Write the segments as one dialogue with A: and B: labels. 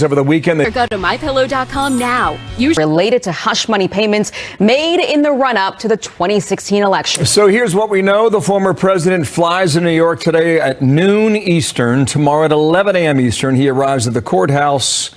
A: Over the weekend,
B: Go to mypillow.com now.
C: Related to hush money payments made in the run-up to the 2016 election.
A: So here's what we know. The former president flies in New York today at noon Eastern. Tomorrow at 11 a.m. Eastern, he arrives at the courthouse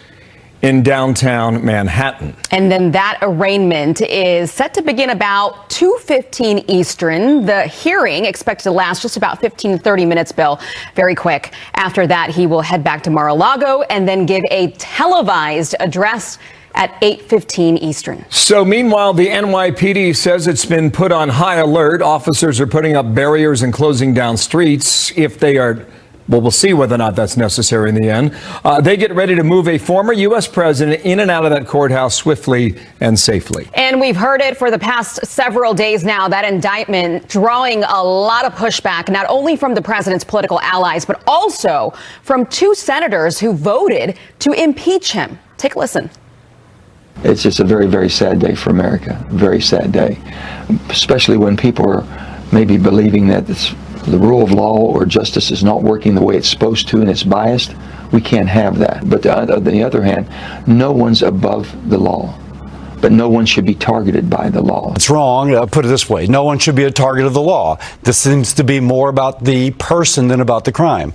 A: in downtown Manhattan.
C: And then that arraignment is set to begin about 2:15 Eastern. The hearing expected to last just about 15 to 30 minutes, Bill. Very quick. After that, he will head back to Mar-a-Lago and then give a televised address at 8:15 Eastern.
A: So meanwhile, the NYPD says it's been put on high alert. Officers are putting up barriers and closing down streets if they are. Well, we'll see whether or not that's necessary in the end. They get ready to move a former U.S. president in and out of that courthouse swiftly and safely.
C: And we've heard it for the past several days now, that indictment drawing a lot of pushback, not only from the president's political allies, but also from two senators who voted to impeach him. Take a listen.
D: It's just a very, very sad day for America. A very sad day, especially when people are maybe believing that the rule of law or justice is not working the way it's supposed to and it's biased. We can't have that. But on the other hand, no one's above the law, but no one should be targeted by the law.
E: It's wrong. I'll put it this way. No one should be a target of the law. This seems to be more about the person than about the crime.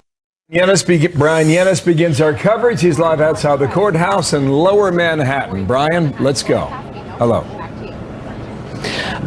A: Brian Yennis begins our coverage. He's live outside the courthouse in Lower Manhattan. Brian, let's go. Hello.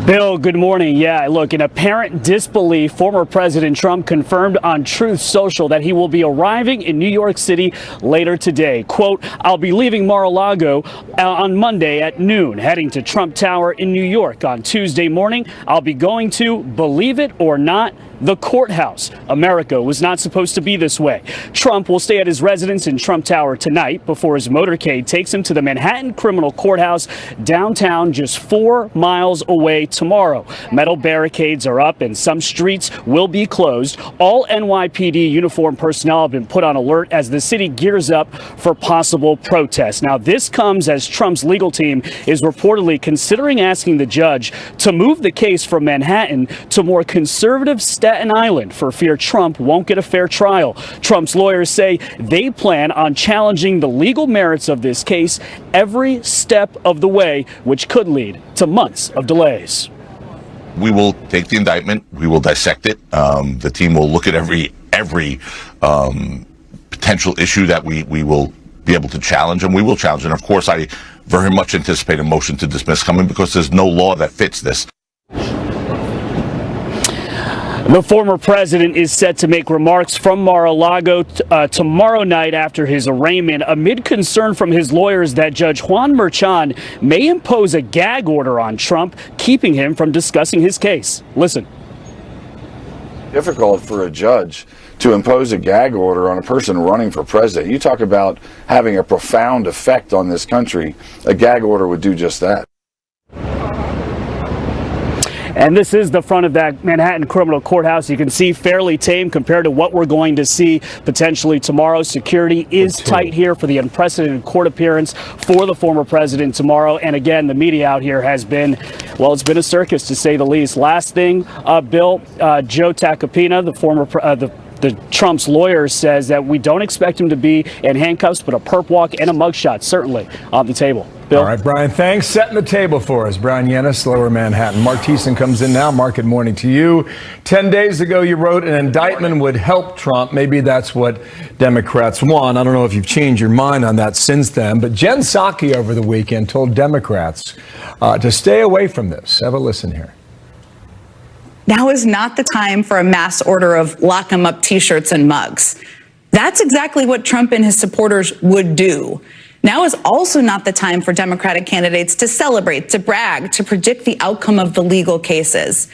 F: Bill, good morning. Yeah, look, in apparent disbelief, former President Trump confirmed on Truth Social that he will be arriving in New York City later today. Quote, I'll be leaving Mar-a-Lago on Monday at noon, heading to Trump Tower in New York. On Tuesday morning, I'll be going to, believe it or not, the courthouse. America was not supposed to be this way. Trump will stay at his residence in Trump Tower tonight before his motorcade takes him to the Manhattan Criminal Courthouse downtown, just 4 miles away tomorrow. Metal barricades are up and some streets will be closed. All NYPD uniformed personnel have been put on alert as the city gears up for possible protests. Now, this comes as Trump's legal team is reportedly considering asking the judge to move the case from Manhattan to more conservative Staten Island for fear Trump won't get a fair trial. Trump's lawyers say they plan on challenging the legal merits of this case every step of the way, which could lead to months of delays.
G: We will take the indictment. We will dissect it. The team will look at every potential issue that we will be able to challenge, and we will challenge. And of course, I very much anticipate a motion to dismiss coming because there's no law that fits this.
F: The former president is set to make remarks from Mar-a-Lago tomorrow night after his arraignment, amid concern from his lawyers that Judge Juan Merchan may impose a gag order on Trump, keeping him from discussing his case. Listen.
H: Difficult for a judge to impose a gag order on a person running for president. You talk about having a profound effect on this country. A gag order would do just that.
F: And this is the front of that Manhattan Criminal Courthouse. You can see fairly tame compared to what we're going to see potentially tomorrow. Security is tight here for the unprecedented court appearance for the former president tomorrow. And again, the media out here has been, well, it's been a circus to say the least. Last thing, Bill, Joe Tacopina, the former the Trump's lawyer, says that we don't expect him to be in handcuffs, but a perp walk and a mugshot certainly on the table. Bill?
A: All right, Brian, thanks. Setting the table for us. Brian Yennis, Lower Manhattan. Mark Thiessen comes in now. Mark, good morning to you. 10 days ago, you wrote an indictment would help Trump. Maybe that's what Democrats want. I don't know if you've changed your mind on that since then. But Jen Psaki over the weekend told Democrats to stay away from this. Have a listen here.
I: Now is not the time for a mass order of lock 'em up T-shirts and mugs. That's exactly what Trump and his supporters would do. Now is also not the time for Democratic candidates to celebrate, to brag, to predict the outcome of the legal cases.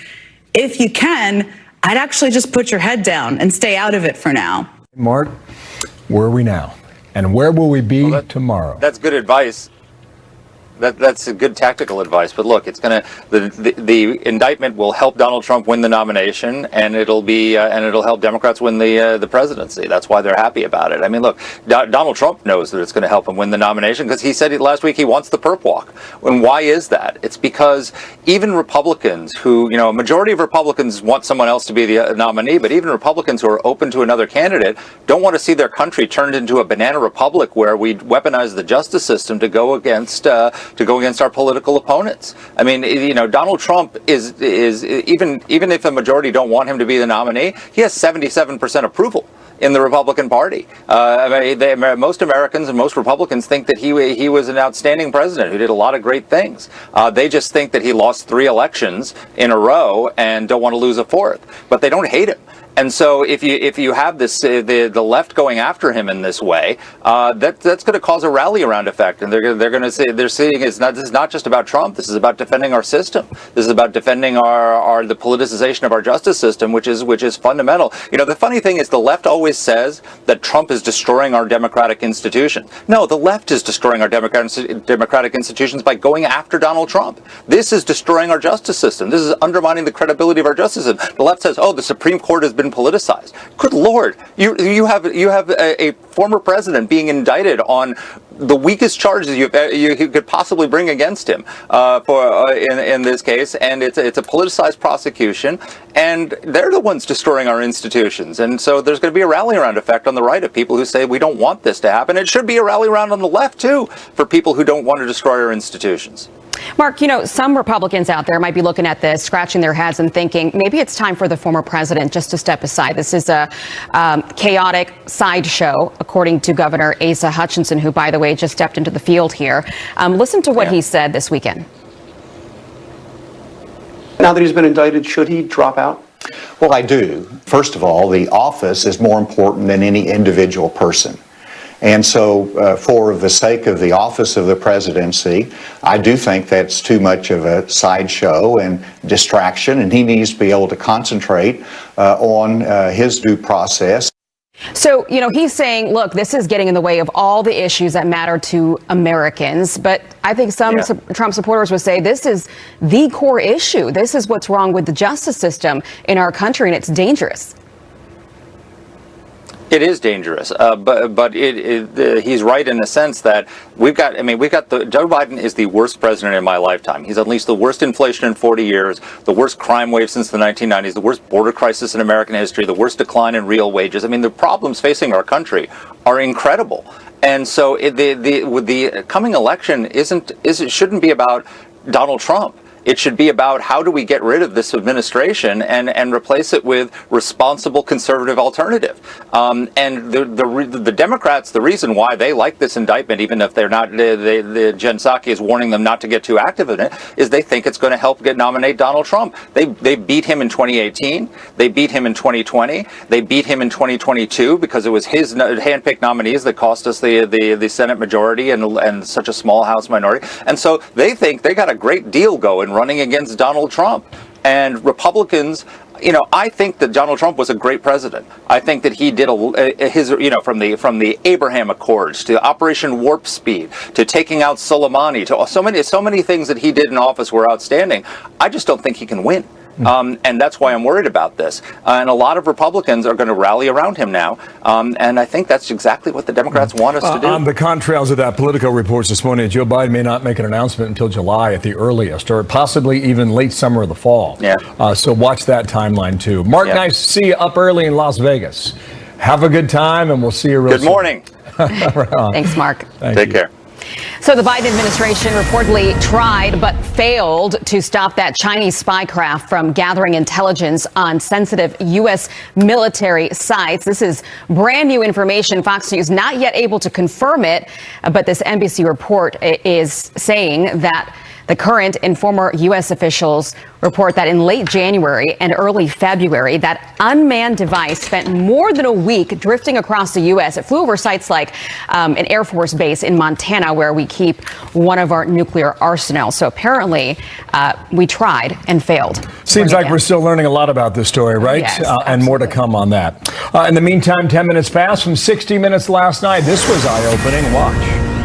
I: If you can, I'd actually just put your head down and stay out of it for now.
A: Mark, where are we now? And where will we be tomorrow?
J: That's good advice. That's a good tactical advice. But look, it's going to the indictment will help Donald Trump win the nomination, and it'll help Democrats win the presidency. That's why they're happy about it. I mean, look, Donald Trump knows that it's going to help him win the nomination because he said last week he wants the perp walk. And why is that? It's because even Republicans who, a majority of Republicans want someone else to be the nominee, but even Republicans who are open to another candidate don't want to see their country turned into a banana republic where we weaponize the justice system to go against our political opponents. I mean, Donald Trump is even if a majority don't want him to be the nominee, he has 77% approval in the Republican Party. Most Americans and most Republicans think that he was an outstanding president who did a lot of great things. They just think that he lost 3 elections in a row and don't want to lose a 4th. But they don't hate him. And so if you have this the left going after him in this way, that's going to cause a rally around effect, and they're going to say this is not just about Trump. This is about defending our system. This is about defending the politicization of our justice system, which is fundamental. The funny thing is the left always says that Trump is destroying our democratic institutions. No, the left is destroying our democratic institutions by going after Donald Trump. This is destroying our justice system. This is undermining the credibility of our justice system. The left says, oh, the Supreme Court has been politicized. Good Lord, you have a former president being indicted on the weakest charges you could possibly bring against him in this case, and it's a politicized prosecution, and they're the ones destroying our institutions. And so there's going to be a rally around effect on the right of people who say we don't want this to happen. It should be a rally around on the left too for people who don't want to destroy our institutions.
C: Mark, some Republicans out there might be looking at this, scratching their heads and thinking maybe it's time for the former president just to step aside. This is a chaotic sideshow, according to Governor Asa Hutchinson, who, by the way, just stepped into the field here. Listen to what he said this weekend.
K: Now that he's been indicted, should he drop out?
L: Well, I do. First of all, the office is more important than any individual person. And so for the sake of the office of the presidency, I do think that's too much of a sideshow and distraction, and he needs to be able to concentrate on his due process.
C: So, he's saying, look, this is getting in the way of all the issues that matter to Americans. But I think some Trump supporters would say this is the core issue. This is what's wrong with the justice system in our country, and it's dangerous.
J: It is dangerous, but he's right in the sense that Joe Biden is the worst president in my lifetime. He's unleashed the worst inflation in 40 years, the worst crime wave since the 1990s, the worst border crisis in American history, the worst decline in real wages. I mean, the problems facing our country are incredible. And so the coming election shouldn't be about Donald Trump. It should be about how do we get rid of this administration and replace it with responsible conservative alternative. And the Democrats, the reason why they like this indictment, even if they're not, the Jen Psaki is warning them not to get too active in it, is they think it's going to help nominate Donald Trump. They beat him in 2018. They beat him in 2020. They beat him in 2022 because it was his handpicked nominees that cost us the Senate majority and such a small House minority. And so they think they got a great deal going running against Donald Trump. And Republicans, I think that Donald Trump was a great president. I think that he did from the Abraham Accords to Operation Warp Speed to taking out Soleimani to so many things that he did in office were outstanding. I just don't think he can win. And that's why I'm worried about this. And a lot of Republicans are going to rally around him now. And I think that's exactly what the Democrats want us to do.
A: On the contrails of that, Politico reports this morning Joe Biden may not make an announcement until July at the earliest, or possibly even late summer or the fall. So watch that timeline, too. Mark, nice to see you up early in Las Vegas. Have a good time, and we'll see you real soon.
J: Good morning.
C: Thanks, Mark.
J: Take care.
C: So the Biden administration reportedly tried but failed to stop that Chinese spy craft from gathering intelligence on sensitive U.S. military sites. This is brand new information. Fox News not yet able to confirm it, but this NBC report is saying that the current and former U.S. officials report that in late January and early February, that unmanned device spent more than a week drifting across the U.S. It flew over sites like an Air Force base in Montana, where we keep one of our nuclear arsenals. So apparently we tried and failed.
A: Seems like we're still learning a lot about this story, right?
C: Yes,
A: and more to come on that. In the meantime, 10 minutes past from 60 Minutes last night. This was eye-opening. Watch.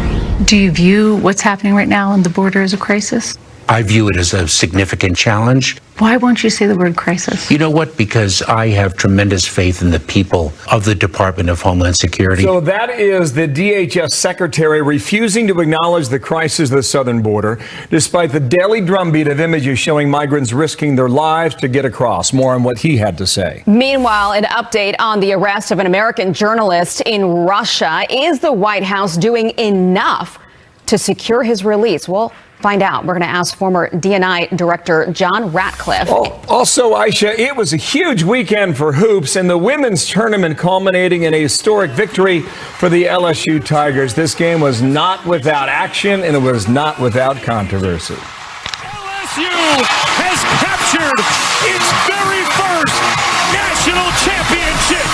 M: Do you view what's happening right now on the border as a crisis?
N: I view it as a significant challenge.
M: Why won't you say the word crisis?
N: You know what? Because I have tremendous faith in the people of the Department of Homeland Security.
A: So that is the DHS secretary refusing to acknowledge the crisis of the southern border, despite the daily drumbeat of images showing migrants risking their lives to get across. More on what he had to say.
C: Meanwhile, an update on the arrest of an American journalist in Russia. Is the White House doing enough to secure his release? We'll find out. We're going to ask former DNI Director John Ratcliffe.
A: Also, Aisha, it was a huge weekend for hoops in the women's tournament, culminating in a historic victory for the LSU Tigers. This game was not without action, and it was not without controversy.
O: LSU has captured its very first national championship.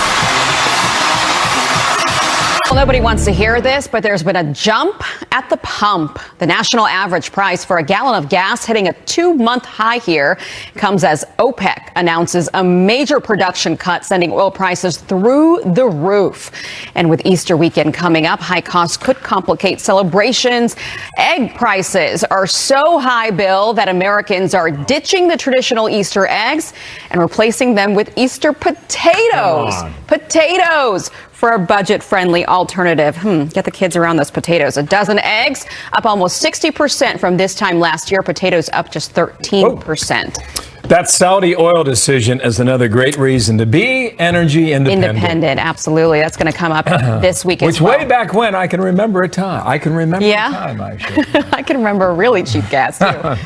C: Well, nobody wants to hear this, but there's been a jump at the pump. The national average price for a gallon of gas hitting a 2-month high here comes as OPEC announces a major production cut, sending oil prices through the roof. And with Easter weekend coming up, high costs could complicate celebrations. Egg prices are so high, Bill, that Americans are ditching the traditional Easter eggs and replacing them with Easter potatoes. Potatoes for a budget-friendly alternative. Get the kids around those potatoes. A dozen eggs up almost 60% from this time last year. Potatoes up just 13%.
A: That Saudi oil decision is another great reason to be energy independent.
C: Absolutely. That's going to come up this week as well.
A: Which way back when I can remember a time. I can remember a time, Aisha.
C: I can remember really cheap gas, too.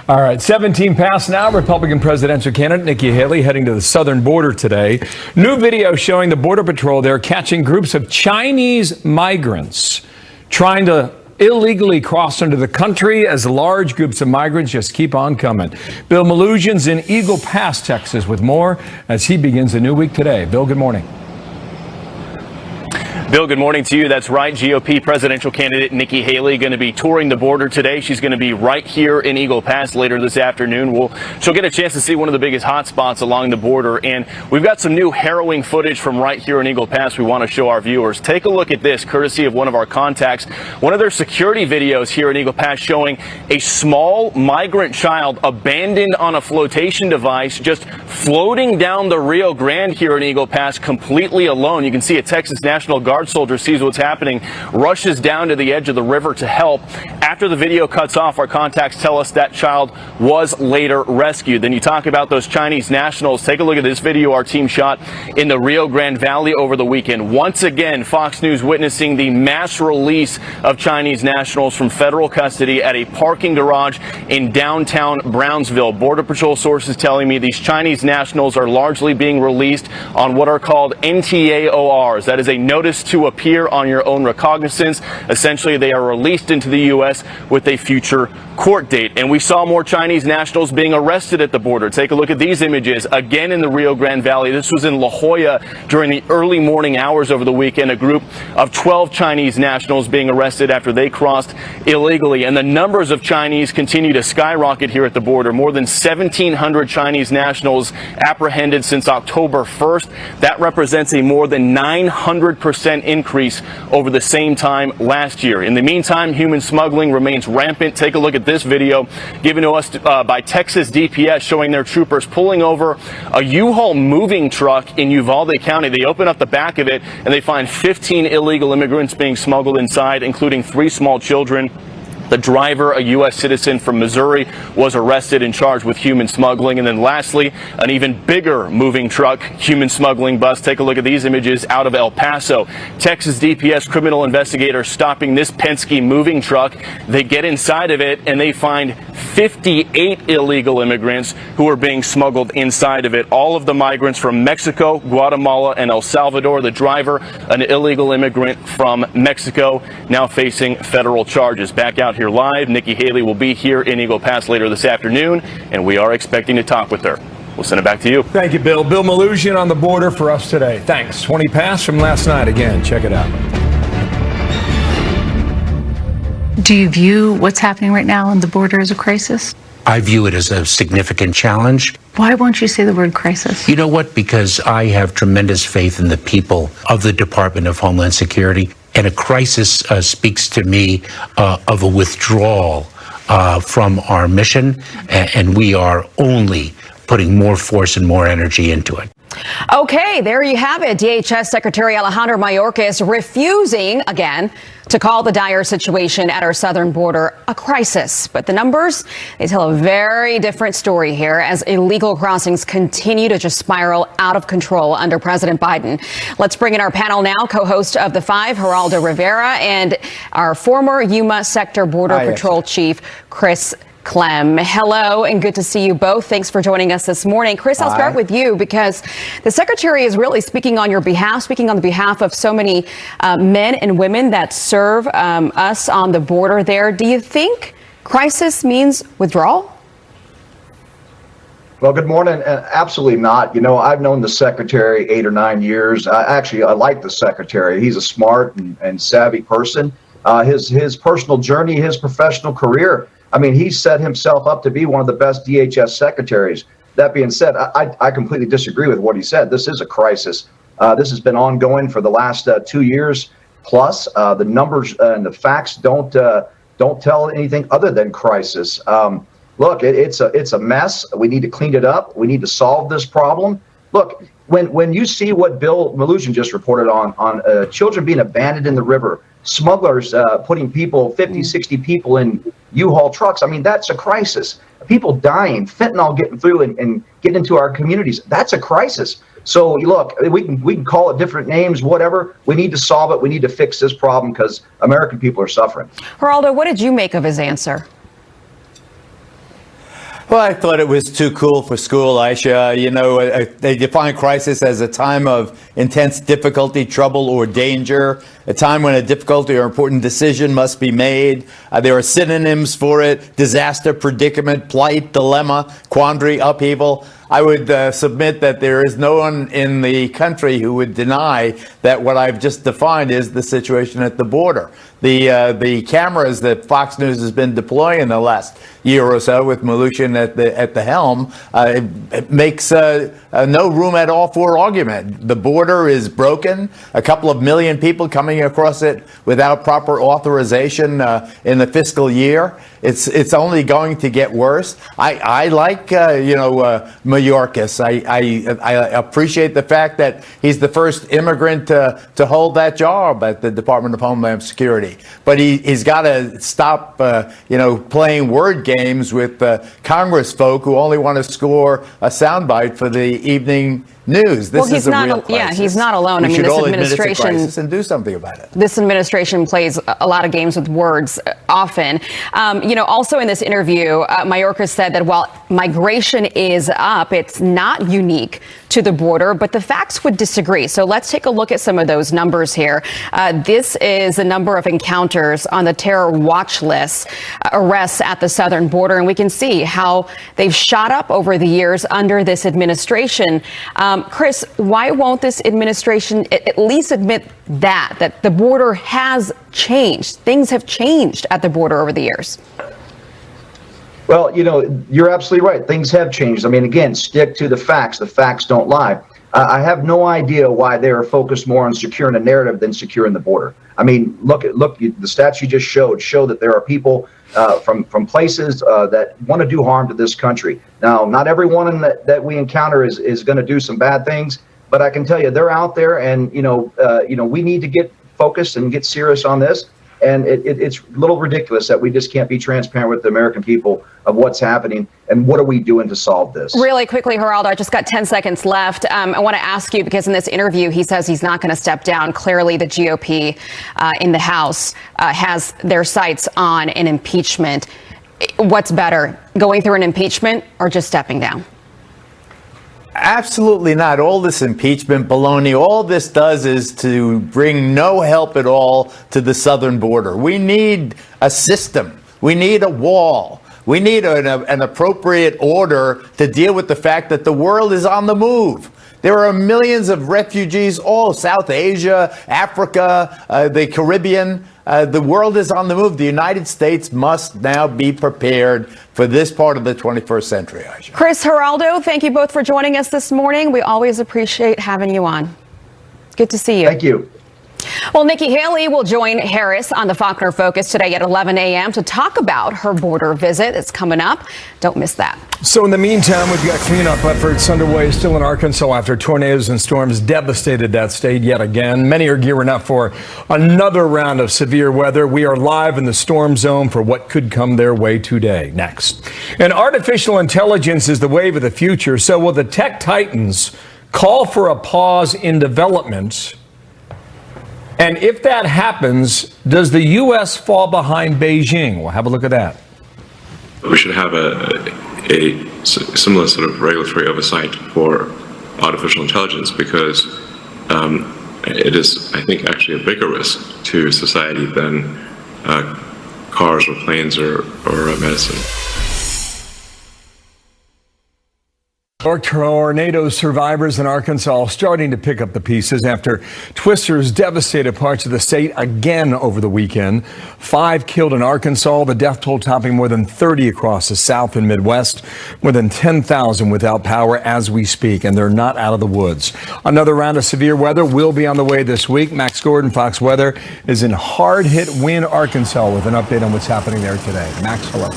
A: All right, 17 past now. Republican presidential candidate Nikki Haley heading to the southern border today. New video showing the Border Patrol there catching groups of Chinese migrants trying to illegally cross into the country as large groups of migrants just keep on coming. Bill Malusian's in Eagle Pass, Texas, with more as he begins a new week today. Bill, good morning.
P: Bill, good morning to you. That's right. GOP presidential candidate Nikki Haley going to be touring the border today. She's going to be right here in Eagle Pass later this afternoon. She'll get a chance to see one of the biggest hot spots along the border. And we've got some new harrowing footage from right here in Eagle Pass we want to show our viewers. Take a look at this, courtesy of one of our contacts. One of their security videos here in Eagle Pass showing a small migrant child abandoned on a flotation device just floating down the Rio Grande here in Eagle Pass completely alone. You can see a Texas National Guard soldier sees what's happening, rushes down to the edge of the river to help. After the video cuts off, our contacts tell us that child was later rescued. Then you talk about those Chinese nationals. Take a look at this video our team shot in the Rio Grande Valley over the weekend. Once again, Fox News witnessing the mass release of Chinese nationals from federal custody at a parking garage in downtown Brownsville. Border Patrol sources telling me these Chinese nationals are largely being released on what are called NTAORs. That is a notice to appear on your own recognizance. Essentially, they are released into the U.S. with a future court date. And we saw more Chinese nationals being arrested at the border. Take a look at these images again in the Rio Grande Valley. This was in La Jolla during the early morning hours over the weekend. A group of 12 Chinese nationals being arrested after they crossed illegally. And the numbers of Chinese continue to skyrocket here at the border. More than 1,700 Chinese nationals apprehended since October 1st. That represents a more than 900% increase over the same time last year. In the meantime, human smuggling remains rampant. Take a look at this video given to us by Texas DPS showing their troopers pulling over a U-Haul moving truck in Uvalde County. They open up the back of it and they find 15 illegal immigrants being smuggled inside, including 3 small children. The driver, a U.S. citizen from Missouri, was arrested and charged with human smuggling. And then lastly, an even bigger moving truck, human smuggling bus. Take a look at these images out of El Paso. Texas DPS criminal investigators stopping this Penske moving truck. They get inside of it and they find 58 illegal immigrants who are being smuggled inside of it. All of the migrants from Mexico, Guatemala, and El Salvador. The driver, an illegal immigrant from Mexico, now facing federal charges. Back out here live, Nikki Haley will be here in Eagle Pass later this afternoon, and we are expecting to talk with her. We'll send it back to you.
A: Thank you, Bill. Bill Malusian on the border for us today. Thanks. 20 past from last night. Again, check it out.
M: Do you view what's happening right now on the border as a crisis?
N: I view it as a significant challenge.
M: Why won't you say the word crisis?
N: You know what? Because I have tremendous faith in the people of the Department of Homeland Security. And a crisis speaks to me of a withdrawal from our mission, and we are only putting more force and more energy into it.
C: Okay, there you have it. DHS Secretary Alejandro Mayorkas refusing again to call the dire situation at our southern border a crisis. But the numbers, they tell a very different story here as illegal crossings continue to just spiral out of control under President Biden. Let's bring in our panel now, co-host of The Five, Geraldo Rivera, and our former Yuma Sector Border Patrol Chief, Chris Clem. Hello, and good to see you both. Thanks for joining us this morning. Chris, I'll start with you because the Secretary is really speaking on your behalf, speaking on the behalf of so many men and women that serve us on the border there. Do you think crisis means withdrawal?
Q: Well, good morning. Absolutely not. You know, I've known the Secretary 8 or 9 years. I like the Secretary. He's a smart and savvy person. His personal journey, his professional career, I mean, he set himself up to be one of the best DHS secretaries. That being said, I completely disagree with what he said. This is a crisis. This has been ongoing for the last 2 years plus. The numbers and the facts don't tell anything other than crisis. Look, it's a mess. We need to clean it up. We need to solve this problem. Look, when you see what Bill Maloogian just reported on children being abandoned in the river, smugglers putting people, 50, 60 people in U-Haul trucks. I mean, that's a crisis. People dying, fentanyl getting through and getting into our communities. That's a crisis. So look, we can call it different names, whatever. We need to solve it. We need to fix this problem because American people are suffering.
C: Geraldo, what did you make of his answer?
R: Well, I thought it was too cool for school, Aisha. You know, they define crisis as a time of intense difficulty, trouble, or danger, a time when a difficult or important decision must be made. There are synonyms for it: disaster, predicament, plight, dilemma, quandary, upheaval. I would submit that there is no one in the country who would deny that what I've just defined is the situation at the border. The cameras that Fox News has been deploying in the last year or so, with Maloogian at the helm, it makes no room at all for argument. The border is broken. A couple of million people coming across it without proper authorization in the fiscal year. It's only going to get worse. I like Mayorkas. I appreciate the fact that he's the first immigrant to hold that job at the Department of Homeland Security. But he's got to stop playing word games with Congress folk who only want to score a soundbite for the evening news. This is a real crisis.
C: Yeah, he's not alone.
R: We should all admit it's a crisis and do something about it.
C: This administration plays a lot of games with words often. Also in this interview, Mayorkas said that while migration is up, it's not unique to the border, but the facts would disagree. So let's take a look at some of those numbers here. This is the number of encounters on the terror watch list, arrests at the southern border, and we can see how they've shot up over the years under this administration. Chris, why won't this administration at least admit that the border has changed? Things have changed at the border over the years.
Q: Well, you're absolutely right. Things have changed. I mean, again, stick to the facts. The facts don't lie. I have no idea why they are focused more on securing a narrative than securing the border. I mean, look, the stats you just show that there are people from places that want to do harm to this country. Now, not everyone that we encounter is going to do some bad things, but I can tell you they're out there, and we need to get focused and get serious on this. And it's a little ridiculous that we just can't be transparent with the American people of what's happening and what are we doing to solve this.
C: Really quickly, Geraldo, I just got 10 seconds left. I want to ask you, because in this interview, he says he's not going to step down. Clearly, the GOP in the House has their sights on an impeachment. What's better, going through an impeachment or just stepping down?
R: Absolutely not. All this impeachment baloney, all this does is to bring no help at all to the southern border. We need a system. We need a wall. We need an appropriate order to deal with the fact that the world is on the move. There are millions of refugees, all South Asia, Africa, the Caribbean. The world is on the move. The United States must now be prepared for this part of the 21st century, Aisha.
C: Chris, Geraldo, thank you both for joining us this morning. We always appreciate having you on. Good to see you.
Q: Thank you.
C: Well, Nikki Haley will join Harris on the Faulkner Focus today at 11 a.m. to talk about her border visit. It's coming up. Don't miss that.
A: So in the meantime, we've got cleanup efforts underway still in Arkansas after tornadoes and storms devastated that state yet again. Many are gearing up for another round of severe weather. We are live in the storm zone for what could come their way today. Next. And artificial intelligence is the wave of the future. So will the tech titans call for a pause in development? And if that happens, does the U.S. fall behind Beijing? We'll have a look at that.
S: We should have a similar sort of regulatory oversight for artificial intelligence because it is, I think, actually a bigger risk to society than cars or planes or medicine.
A: Tornado survivors in Arkansas are starting to pick up the pieces after twisters devastated parts of the state again over the weekend. 5 killed in Arkansas, the death toll topping more than 30 across the South and Midwest. More than 10,000 without power as we speak, and they're not out of the woods. Another round of severe weather will be on the way this week. Max Gordon, Fox Weather, is in hard-hit Wynne, Arkansas with an update on what's happening there today. Max, hello.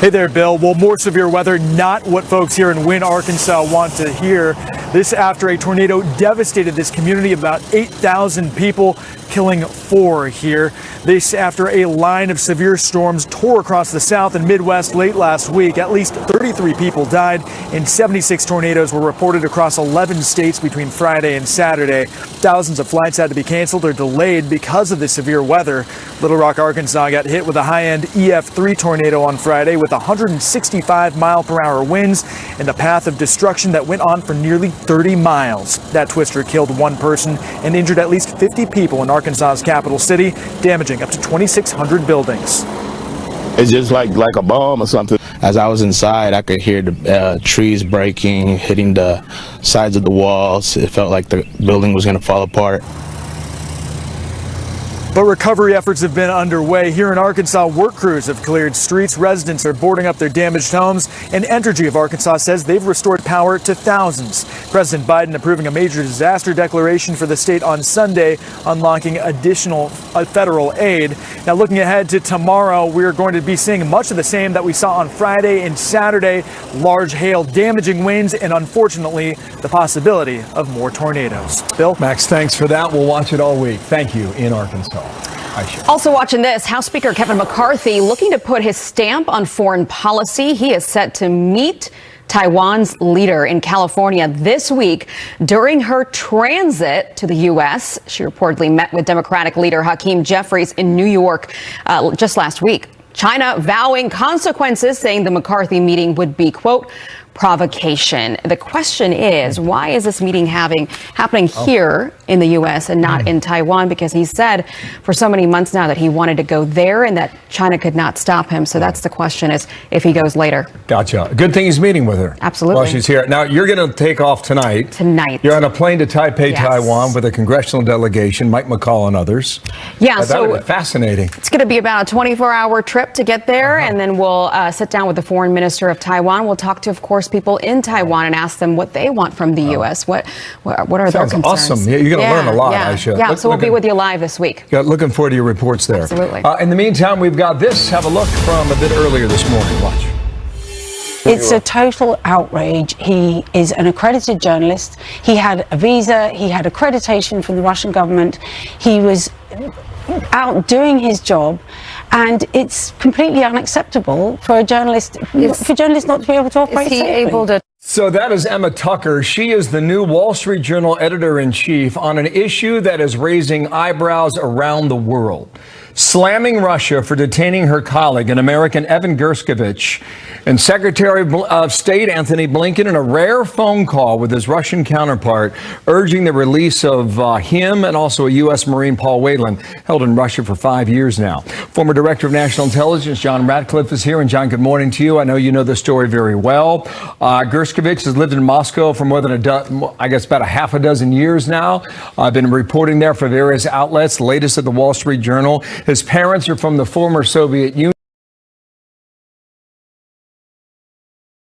T: Hey there, Bill. Well, more severe weather, not what folks here in Wynne, Arkansas want to hear. This after a tornado devastated this community, about 8,000 people, killing 4 here. This after a line of severe storms tore across the South and Midwest late last week. At least 33 people died and 76 tornadoes were reported across 11 states between Friday and Saturday. Thousands of flights had to be canceled or delayed because of the severe weather. Little Rock, Arkansas got hit with a high-end EF3 tornado on Friday with 165-mile-per-hour winds and a path of destruction that went on for nearly 30 miles. That twister killed 1 person and injured at least 50 people in Arkansas's capital city, damaging up to 2,600 buildings.
U: It's just like a bomb or something. As I was inside, I could hear the trees breaking, hitting the sides of the walls. It felt like the building was going to fall apart.
T: But recovery efforts have been underway. Here in Arkansas, work crews have cleared streets. Residents are boarding up their damaged homes. And Entergy of Arkansas says they've restored power to thousands. President Biden approving a major disaster declaration for the state on Sunday, unlocking additional federal aid. Now, looking ahead to tomorrow, we're going to be seeing much of the same that we saw on Friday and Saturday. Large hail, damaging winds, and unfortunately, the possibility of more tornadoes. Bill?
A: Max, thanks for that. We'll watch it all week. Thank you in Arkansas.
C: Also watching this, House Speaker Kevin McCarthy looking to put his stamp on foreign policy. He is set to meet Taiwan's leader in California this week during her transit to the U.S. She reportedly met with Democratic leader Hakeem Jeffries in New York just last week. China vowing consequences, saying the McCarthy meeting would be, quote, provocation. The question is, why is this meeting happening here in the U.S. and not in Taiwan? Because he said for so many months now that he wanted to go there and that China could not stop him. So that's the question, is if he goes later.
A: Gotcha. Good thing he's meeting with her.
C: Absolutely.
A: While she's here. Now, you're going to take off tonight.
C: You're
A: on a plane to Taipei,
C: Yes.
A: Taiwan with a congressional delegation, Mike McCall and others.
C: Yeah,
A: That
C: so
A: would be fascinating.
C: it's going to be about a 24-hour trip to get there, and then we'll sit down with the foreign minister of Taiwan. We'll talk to, of course, people in Taiwan and ask them what they want from the U.S. What are their
A: Sounds
C: concerns?
A: awesome. Yeah, you're going to learn a lot, Aisha.
C: Yeah, so we'll be with you live this week.
A: Looking forward to your reports there.
C: Absolutely.
A: In the meantime, we've got this. Have a look from a bit earlier this morning. Watch.
V: It's a total outrage. He is an accredited journalist. He had a visa. He had accreditation from the Russian government. He was out doing his job, and it's completely unacceptable for a journalist, for journalists not to be able to operate safely.
A: So that is Emma Tucker. She is the new Wall Street Journal editor-in-chief on an issue that is raising eyebrows around the world. Slamming Russia for detaining her colleague, an American, Evan Gershkovich, and Secretary of State Anthony Blinken in a rare phone call with his Russian counterpart, urging the release of him and also a U.S. Marine, Paul Whelan, held in Russia for 5 years now. Former Director of National Intelligence John Ratcliffe is here. And John, good morning to you. I know you know the story very well. Gershkovich has lived in Moscow for more than about a half a dozen years now. I've been reporting there for various outlets, latest at the Wall Street Journal. His parents are from the former Soviet Union.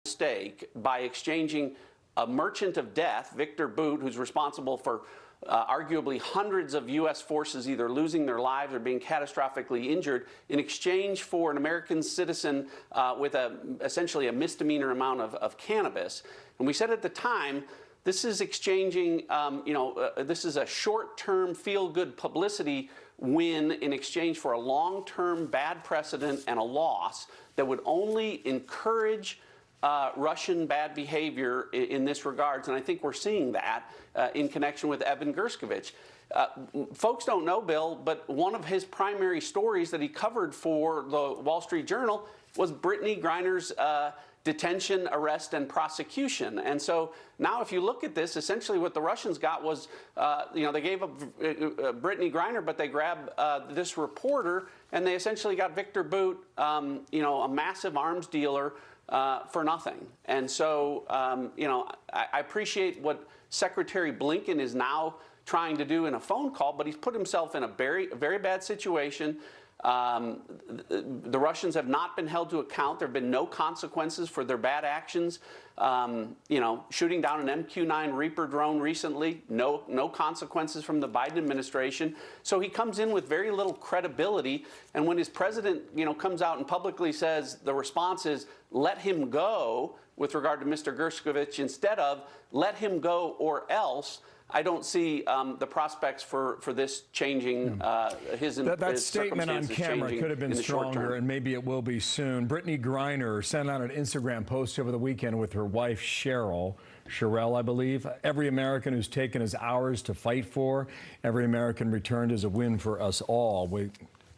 W: Mistake by exchanging a merchant of death, Victor Boot, who's responsible for
K: arguably hundreds of U.S. forces either losing their lives or being catastrophically injured in exchange for an American citizen with essentially a misdemeanor amount of cannabis. And we said at the time, this is exchanging, this is a short-term feel-good publicity win in exchange for a long-term bad precedent and a loss that would only encourage Russian bad behavior in this regards. And I think we're seeing that in connection with Evan Gershkovich. Folks don't know, Bill, but one of his primary stories that he covered for the Wall Street Journal was Brittany Griner's detention, arrest, and prosecution. And so now if you look at this, essentially what the Russians got was, they gave up Brittany Griner, but they grabbed this reporter, and they essentially got Victor Bout, a massive arms dealer, for nothing. And so, I appreciate what Secretary Blinken is now trying to do in a phone call, but he's put himself in a very, very bad situation. The Russians have not been held to account. There have been no consequences for their bad actions. Shooting down an MQ-9 Reaper drone recently, no consequences from the Biden administration. So he comes in with very little credibility. And when his president, comes out and publicly says the response is let him go with regard to Mr. Gershkovich instead of let him go or else, I don't see the prospects for this changing
A: that statement on camera could have been stronger, and maybe it will be soon. Brittany Griner sent out an Instagram post over the weekend with her wife Sherelle, I believe. Every American who's taken his hours to fight for, every American returned is a win for us all.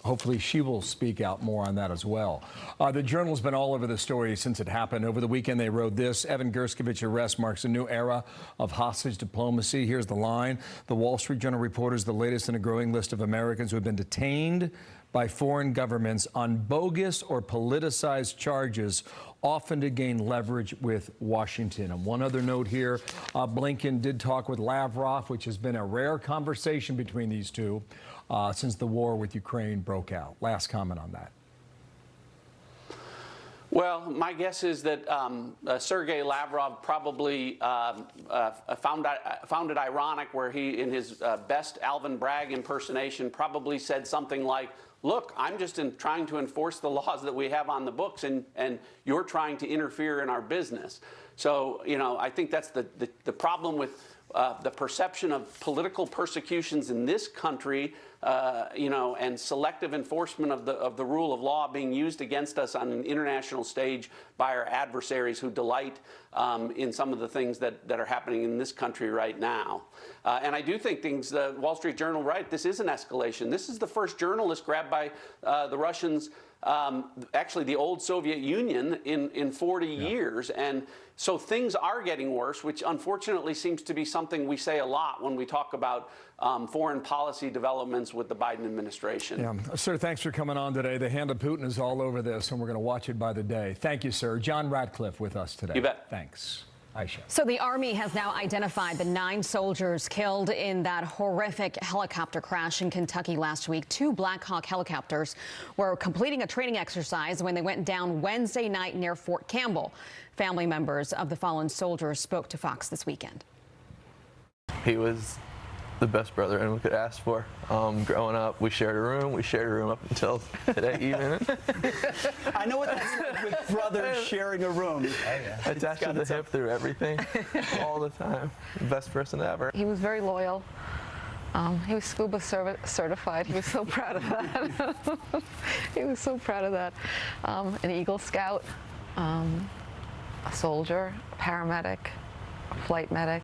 A: Hopefully she will speak out more on that as well. The Journal's been all over the story since it happened. Over the weekend, they wrote this: Evan Gershkovich's arrest marks a new era of hostage diplomacy. Here's the line. The Wall Street Journal report is the latest in a growing list of Americans who have been detained by foreign governments on bogus or politicized charges, often to gain leverage with Washington. And one other note here, Blinken did talk with Lavrov, which has been a rare conversation between these two since the war with Ukraine broke out. Last comment on that.
K: Well, my guess is that Sergei Lavrov probably found it ironic where he, in his best Alvin Bragg impersonation, probably said something like, look, I'm just trying to enforce the laws that we have on the books, and you're trying to interfere in our business. So, I think that's the problem with the perception of political persecutions in this country, and selective enforcement of the rule of law being used against us on an international stage by our adversaries who delight in some of the things that are happening in this country right now. And I do think the Wall Street Journal, right, this is an escalation. This is the first journalist grabbed by the Russians, actually the old Soviet Union, in 40 years. And so things are getting worse, which unfortunately seems to be something we say a lot when we talk about foreign policy developments with the Biden administration.
A: Yeah. Sir, thanks for coming on today. The hand of Putin is all over this, and we're going to watch it by the day. Thank you, sir. John Ratcliffe with us today.
K: You bet.
A: Thanks. Aisha.
C: So the Army has now identified the 9 soldiers killed in that horrific helicopter crash in Kentucky last week. 2 Black Hawk helicopters were completing a training exercise when they went down Wednesday night near Fort Campbell. Family members of the fallen soldiers spoke to Fox this weekend.
B: He was the best brother anyone could ask for. Growing up, we shared a room up until today even.
D: I know what that's like with brothers sharing a room.
B: Attached to the hip through everything, all the time. Best person ever.
W: He was very loyal. He was scuba certified. He was so proud of that. He was so proud of that. An Eagle Scout, a soldier, a paramedic, a flight medic.